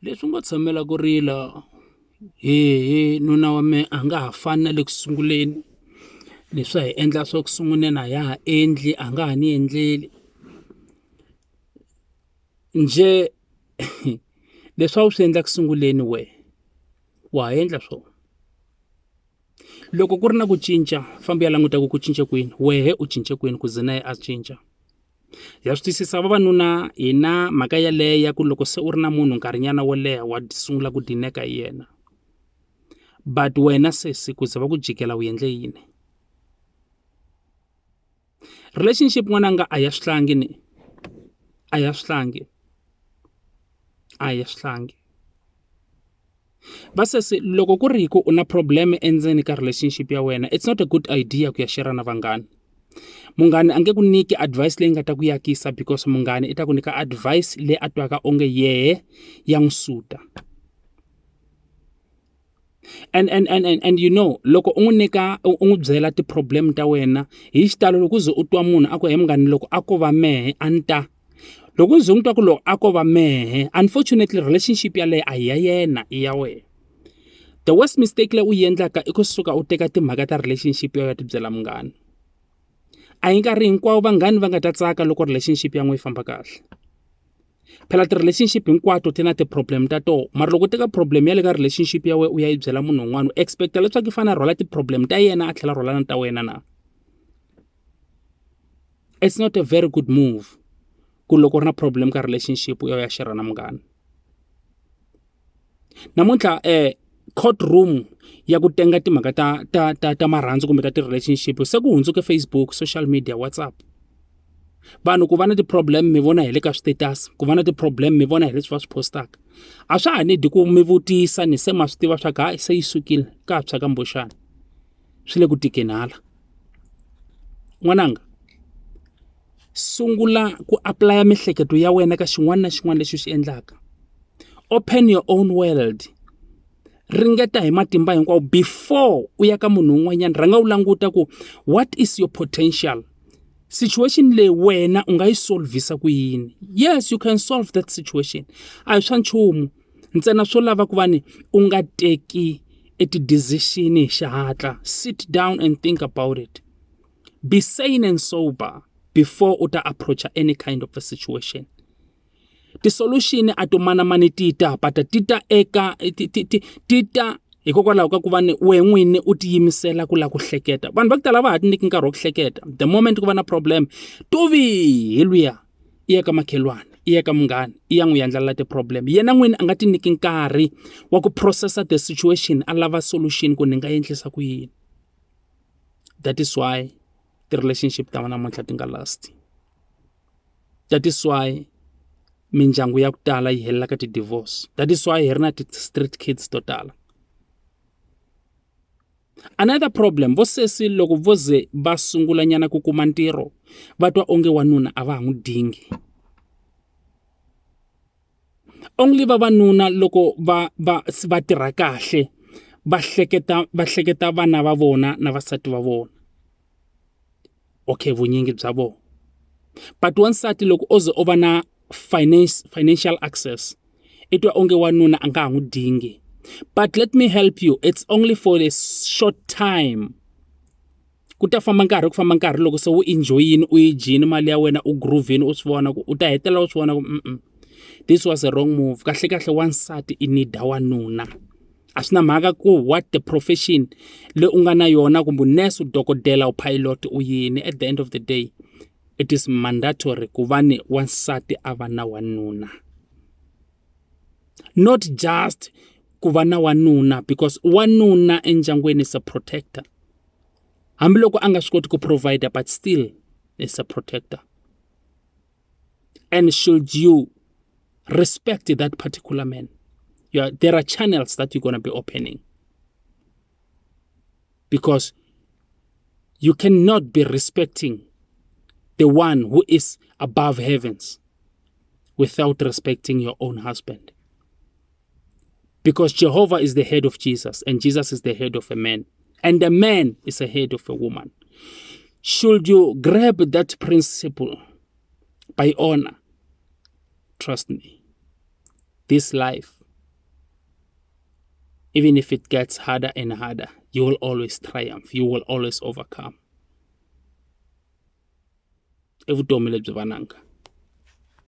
leswi nga tshamela ku rila nuna wa me a nga ha fani na le ku sunguleni leswi a hi endla swa ku sunguleni a ya ha endli a nga ha ni endleli nje leswi a wu swi endla ku sunguleni wa ha endla swona loko ku ri na ku cinca fambi ya languta ku cinca kwini wehe u cince kwini ku ze na ye a cinca ya swi twisisa vavanuna hi na mhaka yaleyo ya ku loko se u ri na munhu nkarhinyana wo leha wa sungula ku dineka hi yena but wena sesi ku ze va ku jikela u endle yini relationship n'wananga a ya swihlangi ni a ya swihlangi va sesi loko ku ri ku u na problem endzeni ka relationship ya wena it's not a good idea ku ya share na vanghana munghani a nge ku nyiki advice leyi nga ta ku yakisa because munghani i ta ku nyika advice leyi a twaka onge yehe ya n'wi suta and you know loko u n'wi nyika u n'wi byela ti-problem ta wena hi xitalo loko u ze u twa munhu a ku he munghani loko a ko va mehe a ni ta loko u ze u twa ku loko a ko va mehe unfortunately relationship yaleyo a hi ya yena i ya wena the worst mistake leyi u yi endlaka i kusuka u teka timhaka ta relationship ya ti byela munghani a hi nkarhi hinkwawo vanghani va nga ta tsaka loko relationship ya n'we yi famba kahle phela ti-relationship hinkwato ti na ti-problem ta toho mara loko u teka problem ya le ka relationship ya wena u ya yi byela munhu un'wana u expecta leswaku i fanele a rhwala ti-problem ta yena a tlhela rhwala na ta wena na it's not a very good move ku loko u ri na problem ka relationship u ya share na munghana namuntlha courtroom ya ku tenga timhaka ta marhandzu kumbe ta ti-relationship se ku hundzuke Facebook social media WhatsApp vanhu ku va na ti-problem mi vona hi le ka status ku va na ti-problem mi vona hi leswi va swi postaka a swa ha nidi ku mi vutisa ni se ma swi tiva swa ku hayi se yi sukile ka ha tshwaka mboxana swi le ku tikeni hala n'wananga sungula ku apply mihleketo ya wena ka xin'wana na xin'wana lexi xi endlaka open your own world ringeta hi matimba hinkwawo before u ya ka munhu un'wanyana rhanga u languta ku what is your potential situation leyi wena u nga yi solvisa ku yini yes you can solve that situation a hi swa nchumu ntsena swo lava ku va ni u nga teki ti-decision hi xihatla sit down and think about it be sane and sober before u ta approach any kind of a situation ti-solution a to manamani ti ta pata ti ta eka ti ta hikokwalaho ka ku va ni we n'wini u tiyimisela ku la ku hleketa vanhu va ku tala va ha ti nyiki nkarhi wa ku hleketa the moment ku va na problem tovi hi luya i ya ka makhelwana i ya ka munghani i ya n'wi yandlalela ti-problem yena n'wini a nga ti nyiki nkarhi wa ku processa the situation a lava solution ku ni nga endlisa ku yini that is why ti-relationship ta namuntlha ti nga last that is why mindyangu ya ku tala yi helela ka ti-divorce that is why hi ri na ti-street kids to tala another problem vo sesi loko vo ze va sungula nyana ku kuma ntirho va twa onge wanuna a va ha n'wi dingi only vavanuna loko va tirha kahle va hleketa vana va vona na vasati va vona okay vunyingi bya vona but wansati loko o ze o va na financial access i twa onge wanuna a nga ha n'wi dingi but let me help you it's only for a short time ku ta famba nkarhi loko se u enjoyini u yi jini mali ya wena u groovini u swi vona ku u ta hetelela u swi vona ku this was a wrong move kahle wansati i need wanuna a swi na mhaka ku what the profession le u nga na yona kumbe nurse dokodela u pilot u yini at the end of the day it is mandatory ku va ni wansati a va na wanuna not just ku va na wanuna because wanuna endyangwini is a protector hambiloko a nga swi koti ku provider but still is a protector and should you respect that particular man there are channels that you're going to be opening because you cannot be respecting the one who is above heavens without respecting your own husband. Because Jehovah is the head of Jesus and Jesus is the head of a man and the man is the head of a woman. Should you grab that principle by honor, trust me, this life even if it gets harder and harder, you will always triumph. You will always overcome. Ivutomi lebyi vananga.